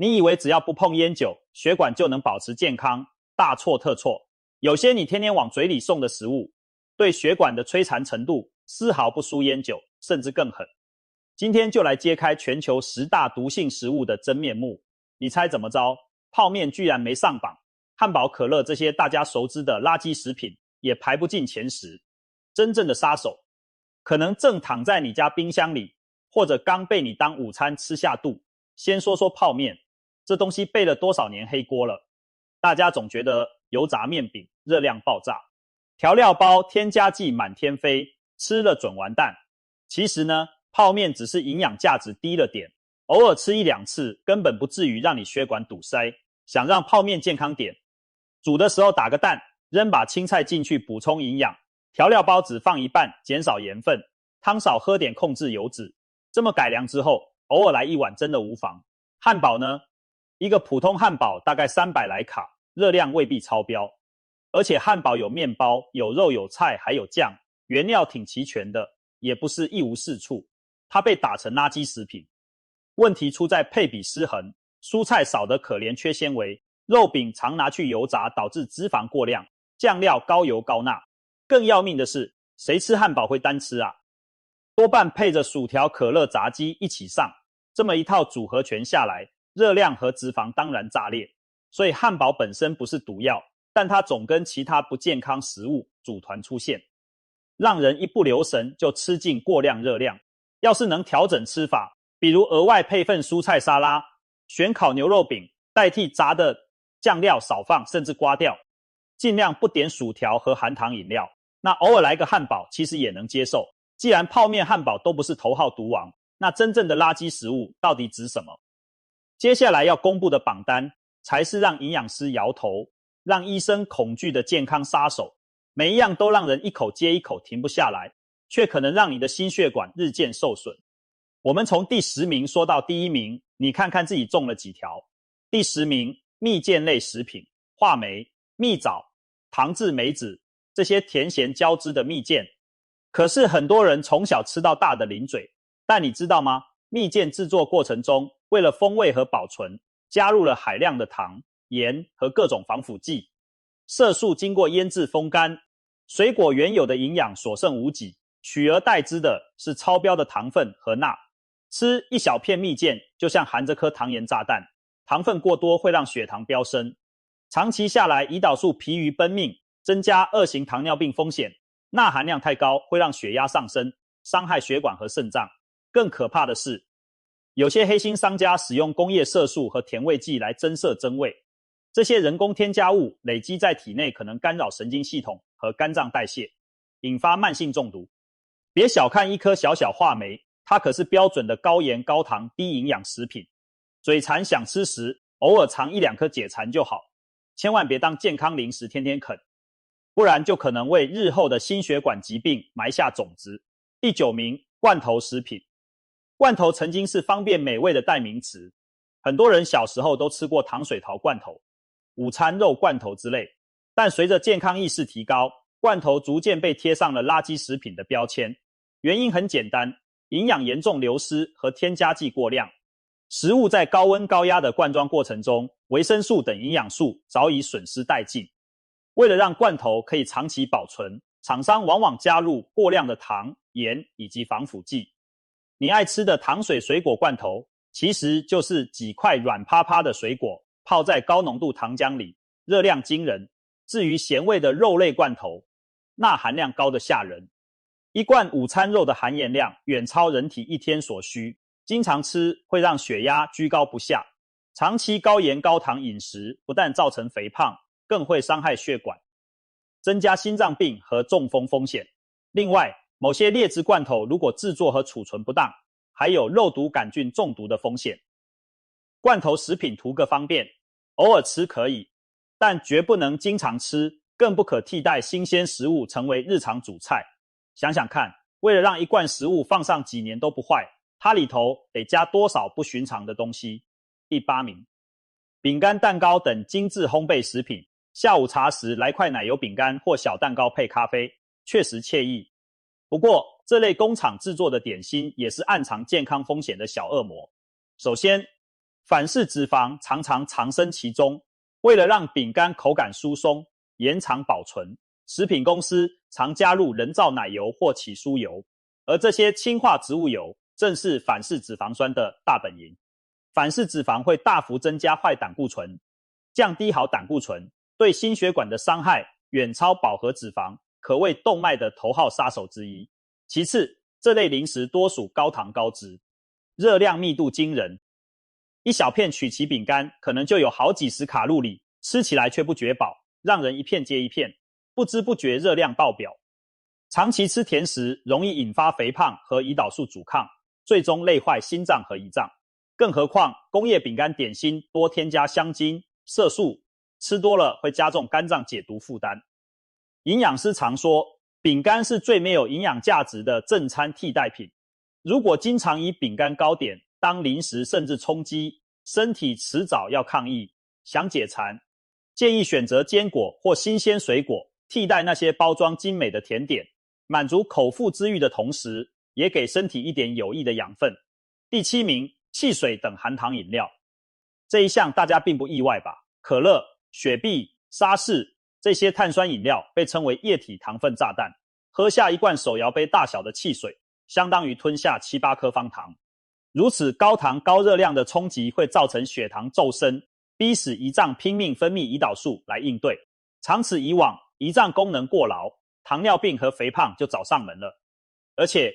你以为只要不碰烟酒，血管就能保持健康？大错特错。有些你天天往嘴里送的食物，对血管的摧残程度丝毫不输烟酒，甚至更狠。今天就来揭开全球10大毒性食物的真面目。你猜怎么着？泡面居然没上榜，汉堡、可乐这些大家熟知的垃圾食品也排不进前10。真正的杀手，可能正躺在你家冰箱里，或者刚被你当午餐吃下肚。先说说泡面，这东西背了多少年黑锅了？大家总觉得油炸面饼热量爆炸，调料包添加剂满天飞，吃了准完蛋。其实呢，泡面只是营养价值低了点，偶尔吃1-2次根本不至于让你血管堵塞。想让泡面健康点，煮的时候打个蛋，扔把青菜进去补充营养，调料包只放一半，减少盐分，汤少喝点控制油脂。这么改良之后，偶尔来一碗真的无妨。汉堡呢？一个普通汉堡大概300来卡，热量未必超标。而且汉堡有面包，有肉有菜还有酱，原料挺齐全的，也不是一无是处。它被打成垃圾食品。问题出在配比失衡，蔬菜少得可怜缺纤维，肉饼常拿去油炸导致脂肪过量，酱料高油高钠。更要命的是，谁吃汉堡会单吃啊？多半配着薯条、可乐、炸鸡一起上，这么一套组合拳下来，热量和脂肪当然炸裂。所以汉堡本身不是毒药，但它总跟其他不健康食物组团出现，让人一不留神就吃进过量热量。要是能调整吃法，比如额外配份蔬菜沙拉，选烤牛肉饼代替炸的酱料少放甚至刮掉，尽量不点薯条和含糖饮料，那偶尔来个汉堡其实也能接受。既然泡面、汉堡都不是头号毒王，那真正的垃圾食物到底指什么？接下来要公布的榜单才是让营养师摇头，让医生恐惧的健康杀手。每一样都让人一口接一口停不下来，却可能让你的心血管日渐受损。我们从第10名说到第1名，你看看自己中了几条。第10名，蜜饯类食品，话梅、蜜枣、糖制梅子，这些甜咸交织的蜜饯。可是很多人从小吃到大的零嘴，但你知道吗？蜜饯制作过程中，为了风味和保存，加入了海量的糖、盐和各种防腐剂，色素经过腌制风干，水果原有的营养所剩无几，取而代之的是超标的糖分和钠。吃一小片蜜饯就像含着颗糖盐炸弹，糖分过多会让血糖飙升，长期下来胰岛素疲于奔命，增加2型糖尿病风险。钠含量太高会让血压上升，伤害血管和肾脏。更可怕的是，有些黑心商家使用工业色素和甜味剂来增色增味，这些人工添加物累积在体内可能干扰神经系统和肝脏代谢，引发慢性中毒。别小看一颗小小话梅，它可是标准的高盐高糖低营养食品。嘴馋想吃时，偶尔尝1-2颗解馋就好，千万别当健康零食天天啃，不然就可能为日后的心血管疾病埋下种子。第9名，罐头食品。罐头曾经是方便美味的代名词，很多人小时候都吃过糖水桃罐头、午餐肉罐头之类，但随着健康意识提高，罐头逐渐被贴上了垃圾食品的标签。原因很简单，营养严重流失和添加剂过量。食物在高温高压的灌装过程中，维生素等营养素早已损失殆尽。为了让罐头可以长期保存，厂商往往加入过量的糖、盐以及防腐剂。你爱吃的糖水水果罐头，其实就是几块软趴趴的水果泡在高浓度糖浆里，热量惊人。至于咸味的肉类罐头，钠含量高的吓人，一罐午餐肉的含盐量远超人体一天所需，经常吃会让血压居高不下。长期高盐高糖饮食不但造成肥胖，更会伤害血管，增加心脏病和中风风险。另外，某些劣质罐头如果制作和储存不当，还有肉毒杆菌中毒的风险。罐头食品图个方便，偶尔吃可以，但绝不能经常吃，更不可替代新鲜食物成为日常主菜。想想看，为了让一罐食物放上几年都不坏，它里头得加多少不寻常的东西。第8名，饼干、蛋糕等精致烘焙食品。下午茶时来块奶油饼干或小蛋糕配咖啡，确实惬意。不过，这类工厂制作的点心也是暗藏健康风险的小恶魔。首先，反式脂肪常常藏身其中，为了让饼干口感疏松，延长保存，食品公司常加入人造奶油或起酥油，而这些氢化植物油正是反式脂肪酸的大本营。反式脂肪会大幅增加坏胆固醇，降低好胆固醇，对心血管的伤害远超饱和脂肪，可谓动脉的头号杀手之一。其次，这类零食多属高糖高脂，热量密度惊人，一小片曲奇饼干可能就有好几十卡路里，吃起来却不觉饱，让人一片接一片，不知不觉热量爆表。长期吃甜食容易引发肥胖和胰岛素阻抗，最终累坏心脏和胰脏。更何况工业饼干点心多添加香精、色素，吃多了会加重肝脏解毒负担。营养师常说，饼干是最没有营养价值的正餐替代品。如果经常以饼干糕点当零食甚至充饥，身体迟早要抗议。想解馋，建议选择坚果或新鲜水果，替代那些包装精美的甜点，满足口腹之欲的同时，也给身体一点有益的养分。第7名，汽水等含糖饮料。这一项大家并不意外吧？可乐、雪碧、沙士这些碳酸饮料被称为液体糖分炸弹，喝下一罐手摇杯大小的汽水，相当于吞下7、8颗方糖。如此高糖高热量的冲击会造成血糖骤升，逼使胰脏拼命分泌胰岛素来应对。长此以往，胰脏功能过劳，糖尿病和肥胖就找上门了。而且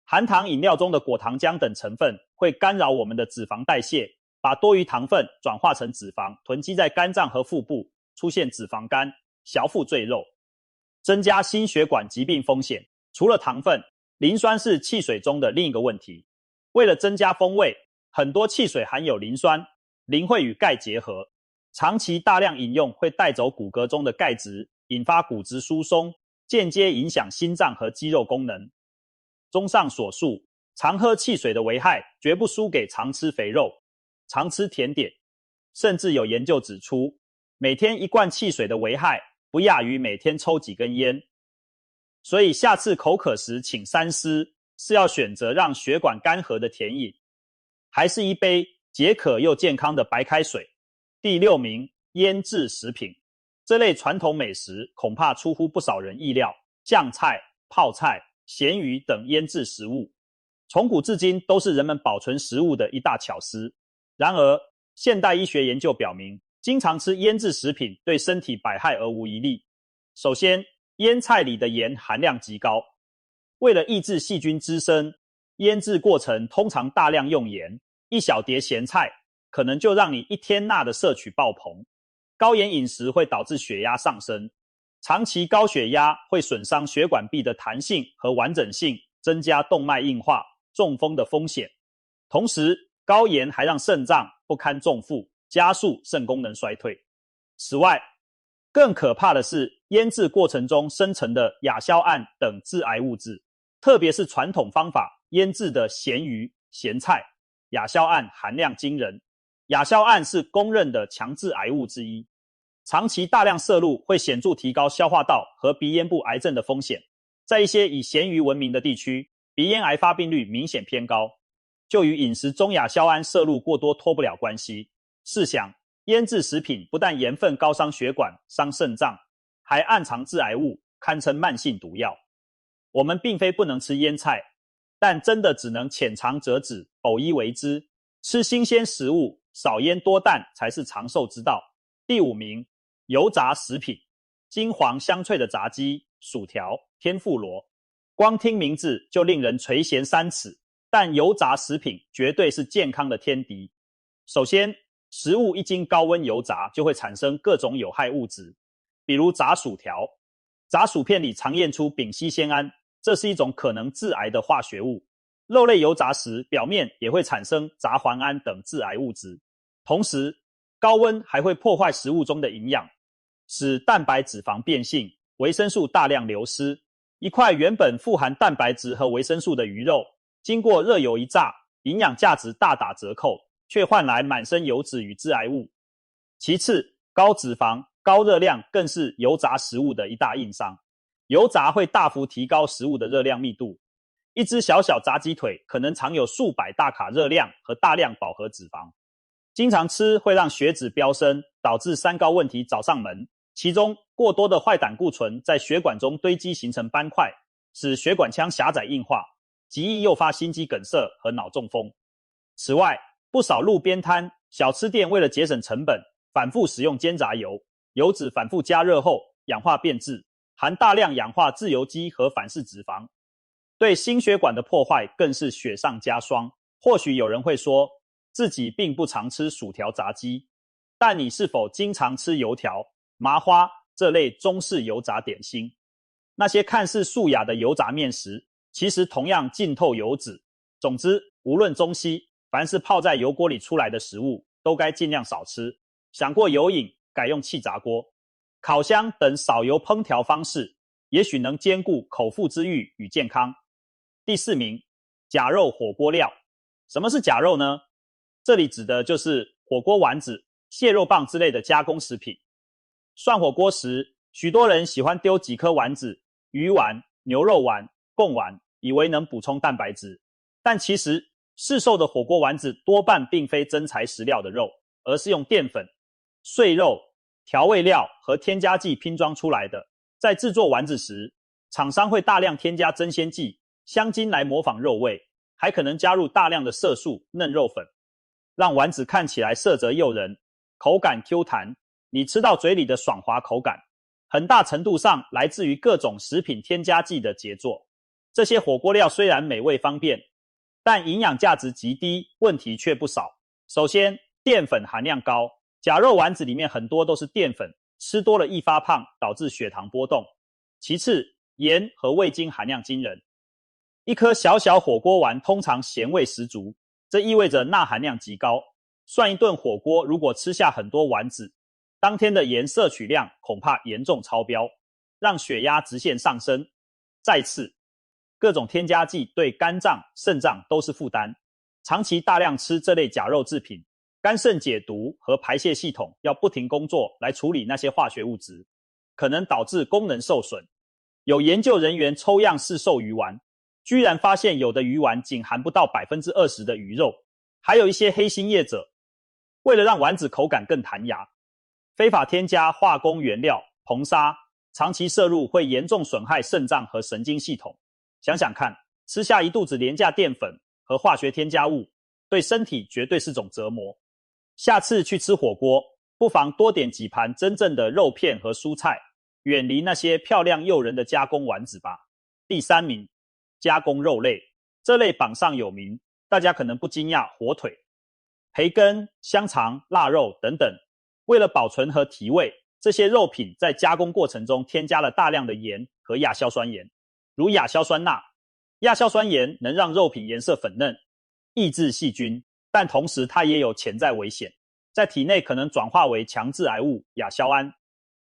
含糖饮料中的果糖浆等成分会干扰我们的脂肪代谢，把多余糖分转化成脂肪，囤积在肝脏和腹部，出现脂肪肝、小腹赘肉，增加心血管疾病风险。除了糖分，磷酸是汽水中的另一个问题。为了增加风味，很多汽水含有磷酸，磷会与钙结合，长期大量饮用会带走骨骼中的钙质，引发骨质疏松，间接影响心脏和肌肉功能。综上所述，常喝汽水的危害绝不输给常吃肥肉、常吃甜点，甚至有研究指出，每天1罐汽水的危害不亚于每天抽几根烟。所以下次口渴时请三思，是要选择让血管干涸的甜饮，还是一杯解渴又健康的白开水。第6名，腌制食品。这类传统美食恐怕出乎不少人意料，酱菜、泡菜、咸鱼等腌制食物，从古至今都是人们保存食物的一大巧思。然而，现代医学研究表明，经常吃腌制食品对身体百害而无一利。首先，腌菜里的盐含量极高，为了抑制细菌滋生，腌制过程通常大量用盐，一小碟咸菜可能就让你一天钠的摄取爆棚。高盐饮食会导致血压上升，长期高血压会损伤血管壁的弹性和完整性，增加动脉硬化、中风的风险。同时，高盐还让肾脏不堪重负，加速肾功能衰退。此外，更可怕的是腌制过程中生成的亚硝胺等致癌物质，特别是传统方法腌制的咸鱼、咸菜，亚硝胺含量惊人。亚硝胺是公认的强致癌物之一，长期大量摄入会显著提高消化道和鼻咽部癌症的风险。在一些以咸鱼闻名的地区，鼻咽癌发病率明显偏高，就与饮食中亚硝胺摄入过多脱不了关系。试想，腌制食品不但盐分高伤血管、伤肾脏，还暗藏致癌物，堪称慢性毒药。我们并非不能吃腌菜，但真的只能浅尝辄止，偶一为之。吃新鲜食物，少腌多淡才是长寿之道。第5名，油炸食品。金黄香脆的炸鸡、薯条、天妇罗，光听名字就令人垂涎3尺，但油炸食品绝对是健康的天敌。首先，食物一经高温油炸，就会产生各种有害物质，比如炸薯条，炸薯片里常验出丙烯酰胺，这是一种可能致癌的化学物。肉类油炸时，表面也会产生杂环胺等致癌物质。同时，高温还会破坏食物中的营养，使蛋白脂肪变性，维生素大量流失。一块原本富含蛋白质和维生素的鱼肉，经过热油一炸，营养价值大打折扣，却换来满身油脂与致癌物。其次，高脂肪、高热量更是油炸食物的一大硬伤。油炸会大幅提高食物的热量密度，一只小小炸鸡腿可能藏有数百大卡热量和大量饱和脂肪。经常吃会让血脂飙升，导致三高问题找上门。其中过多的坏胆固醇在血管中堆积形成斑块，使血管腔狭窄硬化，极易诱发心肌梗塞和脑中风。此外，不少路边摊、小吃店为了节省成本，反复使用煎炸油，油脂反复加热后氧化变质，含大量氧化自由基和反式脂肪，对心血管的破坏更是雪上加霜。或许有人会说，自己并不常吃薯条炸鸡，但你是否经常吃油条、麻花这类中式油炸点心？那些看似素雅的油炸面食，其实同样浸透油脂。总之，无论中西，凡是泡在油锅里出来的食物，都该尽量少吃。想过油饮，改用气炸锅、烤箱等少油烹调方式，也许能兼顾口腹之欲与健康。第4名，假肉火锅料。什么是假肉呢？这里指的就是火锅丸子、蟹肉棒之类的加工食品。涮火锅时，许多人喜欢丢几颗丸子、鱼丸、牛肉丸、贡丸，以为能补充蛋白质。但其实，市售的火锅丸子多半并非真材实料的肉，而是用淀粉、碎肉、调味料和添加剂拼装出来的。在制作丸子时，厂商会大量添加增鲜剂、香精来模仿肉味，还可能加入大量的色素、嫩肉粉，让丸子看起来色泽诱人，口感 Q 弹，你吃到嘴里的爽滑口感，很大程度上来自于各种食品添加剂的杰作。这些火锅料虽然美味方便，但营养价值极低，问题却不少。首先，淀粉含量高，假肉丸子里面很多都是淀粉，吃多了易发胖，导致血糖波动。其次，盐和味精含量惊人，一颗小小火锅丸通常咸味十足，这意味着钠含量极高。涮一顿火锅如果吃下很多丸子，当天的盐摄取量恐怕严重超标，让血压直线上升。再次，各种添加剂对肝脏、肾脏都是负担。长期大量吃这类假肉制品，肝肾解毒和排泄系统要不停工作来处理那些化学物质，可能导致功能受损。有研究人员抽样试售鱼丸，居然发现有的鱼丸仅含不到 20% 的鱼肉。还有一些黑心业者，为了让丸子口感更弹牙，非法添加化工原料、硼砂，长期摄入会严重损害肾脏和神经系统。想想看，吃下一肚子廉价淀粉和化学添加物，对身体绝对是种折磨。下次去吃火锅，不妨多点几盘真正的肉片和蔬菜，远离那些漂亮诱人的加工丸子吧。第3名，加工肉类。这类榜上有名，大家可能不惊讶，火腿、培根、香肠、腊肉等等。为了保存和提味，这些肉品在加工过程中添加了大量的盐和亚硝酸盐，如亚硝酸钠。亚硝酸盐能让肉品颜色粉嫩，抑制细菌，但同时它也有潜在危险，在体内可能转化为强致癌物亚硝胺。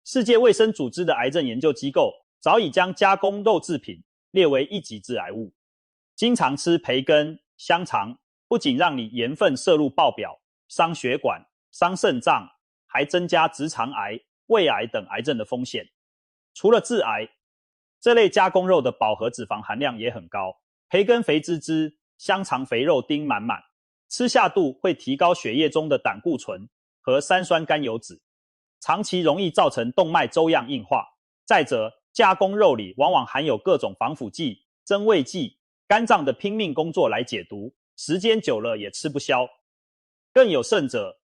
世界卫生组织的癌症研究机构早已将加工肉制品列为一级致癌物。经常吃培根、香肠，不仅让你盐分摄入爆表，伤血管、伤肾脏，还增加直肠癌、胃癌等癌症的风险。除了致癌，这类加工肉的饱和脂肪含量也很高，培根肥滋滋，香肠肥肉丁满满，吃下肚会提高血液中的胆固醇和三酸甘油酯，长期容易造成动脉粥样硬化。再者，加工肉里往往含有各种防腐剂、增味剂，肝脏的拼命工作来解毒，时间久了也吃不消。更有甚者，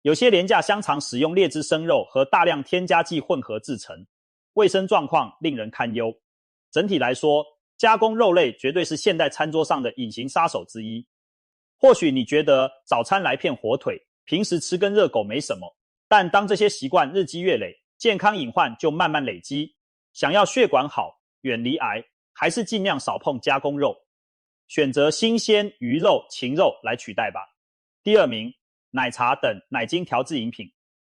有些廉价香肠使用劣质生肉和大量添加剂混合制成，卫生状况令人堪忧。整体来说，加工肉类绝对是现代餐桌上的隐形杀手之一。或许你觉得早餐来片火腿，平时吃根热狗没什么，但当这些习惯日积月累，健康隐患就慢慢累积。想要血管好，远离癌，还是尽量少碰加工肉，选择新鲜鱼肉、禽肉来取代吧。第2名，奶茶等奶精调制饮品。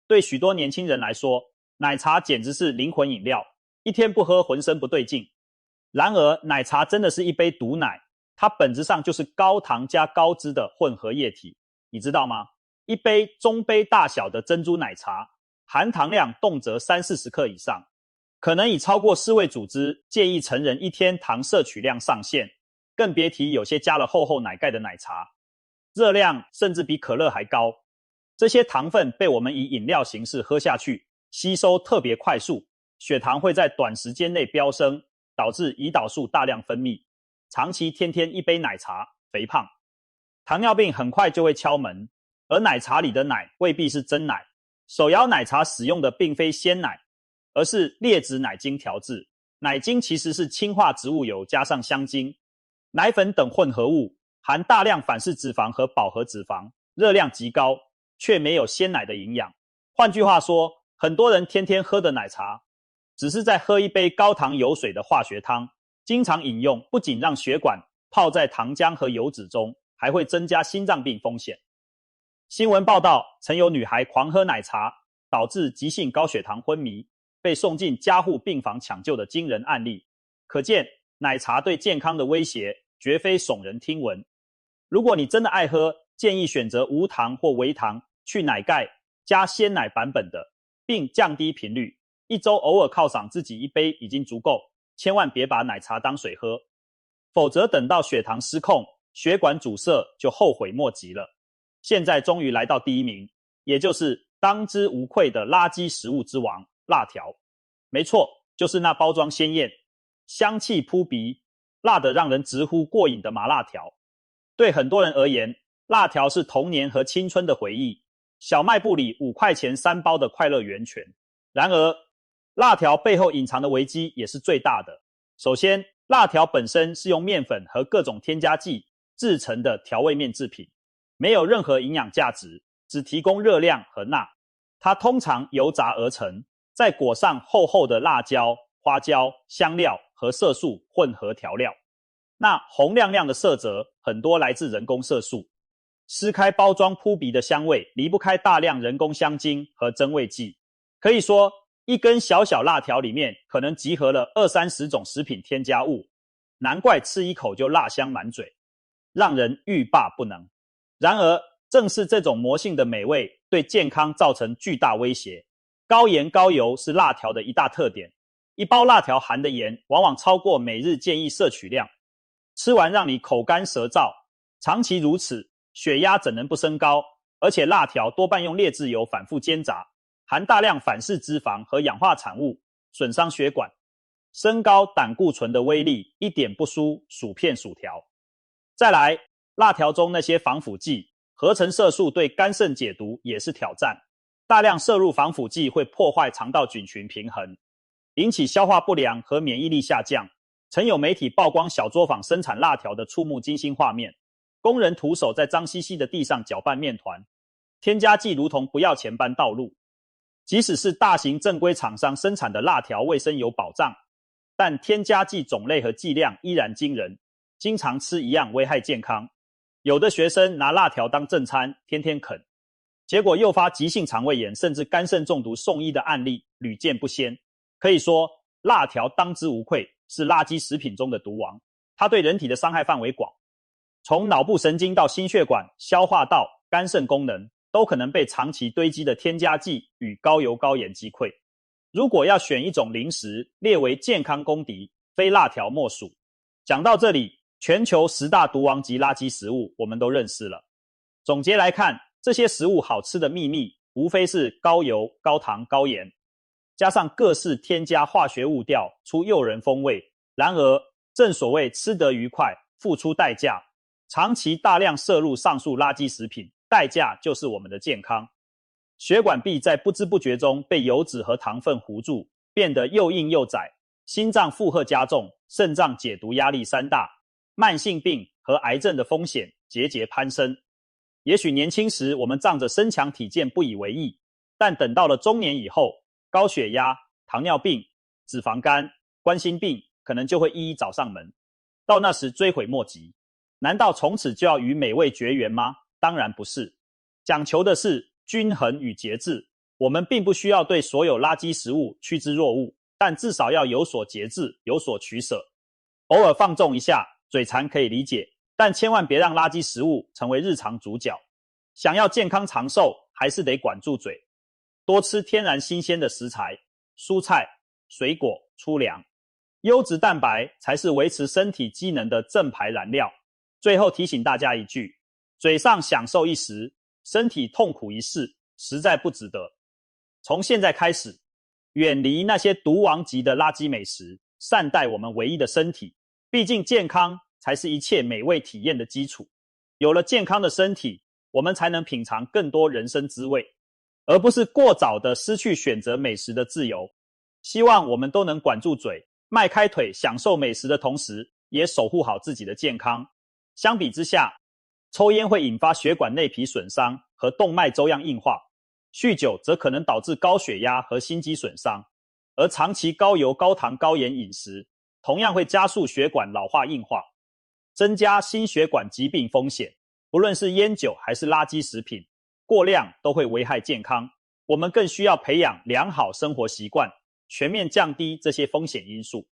对许多年轻人来说，奶茶简直是灵魂饮料，一天不喝浑身不对劲。然而，奶茶真的是一杯毒奶，它本质上就是高糖加高脂的混合液体，你知道吗？一杯中杯大小的珍珠奶茶，含糖量动辄30-40克以上，可能已超过世卫组织建议成人一天糖摄取量上限，更别提有些加了厚厚奶盖的奶茶，热量甚至比可乐还高。这些糖分被我们以饮料形式喝下去，吸收特别快速，血糖会在短时间内飙升，导致胰岛素大量分泌。长期天天一杯奶茶，肥胖。糖尿病很快就会敲门，而奶茶里的奶未必是真奶。手摇奶茶使用的并非鲜奶，而是劣质奶精调制。奶精其实是氢化植物油加上香精、奶粉等混合物，含大量反式脂肪和饱和脂肪，热量极高，却没有鲜奶的营养。换句话说，很多人天天喝的奶茶，只是在喝一杯高糖油水的化学汤。经常饮用不仅让血管泡在糖浆和油脂中，还会增加心脏病风险。新闻报道，曾有女孩狂喝奶茶，导致急性高血糖昏迷，被送进加护病房抢救的惊人案例。可见奶茶对健康的威胁绝非耸人听闻。如果你真的爱喝，建议选择无糖或微糖、去奶盖、加鲜奶版本的，并降低频率。一周偶尔犒赏自己一杯已经足够，千万别把奶茶当水喝，否则等到血糖失控、血管阻塞就后悔莫及了。现在终于来到第一名，也就是当之无愧的垃圾食物之王——辣条。没错，就是那包装鲜艳、香气扑鼻、辣得让人直呼过瘾的麻辣条。对很多人而言，辣条是童年和青春的回忆，小卖部里5块钱3包的快乐源泉。然而，辣条背后隐藏的危机也是最大的。首先，辣条本身是用面粉和各种添加剂制成的调味面制品，没有任何营养价值，只提供热量和钠。它通常油炸而成，再裹上厚厚的辣椒、花椒、香料和色素混合调料。那红亮亮的色泽很多来自人工色素。撕开包装扑鼻的香味，离不开大量人工香精和增味剂。可以说，一根小小辣条里面可能集合了20-30种食品添加物，难怪吃一口就辣香满嘴，让人欲罢不能。然而，正是这种魔性的美味对健康造成巨大威胁。高盐高油是辣条的一大特点，一包辣条含的盐往往超过每日建议摄取量，吃完让你口干舌燥，长期如此，血压怎能不升高？而且辣条多半用劣质油反复煎炸，含大量反式脂肪和氧化产物，损伤血管，升高胆固醇的威力一点不输薯片薯条。再来，辣条中那些防腐剂、合成色素对肝肾解毒也是挑战。大量摄入防腐剂会破坏肠道菌群平衡，引起消化不良和免疫力下降。曾有媒体曝光小作坊生产辣条的触目惊心画面，工人徒手在脏兮兮的地上搅拌面团，添加剂如同不要钱般倒入。即使是大型正规厂商生产的辣条卫生有保障，但添加剂种类和剂量依然惊人，经常吃一样危害健康。有的学生拿辣条当正餐，天天啃，结果诱发急性肠胃炎甚至肝肾中毒送医的案例屡见不鲜。可以说，辣条当之无愧是垃圾食品中的毒王，它对人体的伤害范围广，从脑部神经到心血管、消化道、肝肾功能，都可能被长期堆积的添加剂与高油高盐击溃。如果要选一种零食列为健康公敌，非辣条莫属。讲到这里，全球10大毒王级垃圾食物我们都认识了。总结来看，这些食物好吃的秘密无非是高油、高糖、高盐，加上各式添加化学物调出诱人风味。然而，正所谓吃得愉快，付出代价，长期大量摄入上述垃圾食品，代价就是我们的健康。血管壁在不知不觉中被油脂和糖分糊住，变得又硬又窄，心脏负荷加重，肾脏解毒压力山大，慢性病和癌症的风险节节攀升。也许年轻时我们仗着身强体健不以为意，但等到了中年以后，高血压、糖尿病、脂肪肝、冠心病可能就会一一找上门，到那时追悔莫及。难道从此就要与美味绝缘吗？当然不是，讲求的是均衡与节制。我们并不需要对所有垃圾食物趋之若鹜，但至少要有所节制，有所取舍。偶尔放纵一下，嘴馋可以理解，但千万别让垃圾食物成为日常主角。想要健康长寿，还是得管住嘴，多吃天然新鲜的食材、蔬菜、水果、粗粮，优质蛋白才是维持身体机能的正牌燃料。最后提醒大家一句，嘴上享受一时，身体痛苦一世，实在不值得。从现在开始，远离那些毒王级的垃圾美食，善待我们唯一的身体，毕竟健康才是一切美味体验的基础。有了健康的身体，我们才能品尝更多人生滋味，而不是过早的失去选择美食的自由。希望我们都能管住嘴，迈开腿享受美食的同时，也守护好自己的健康。相比之下，抽烟会引发血管内皮损伤和动脉粥样硬化，酗酒则可能导致高血压和心肌损伤，而长期高油、高糖、高盐饮食同样会加速血管老化硬化，增加心血管疾病风险。不论是烟酒还是垃圾食品，过量都会危害健康。我们更需要培养良好生活习惯，全面降低这些风险因素。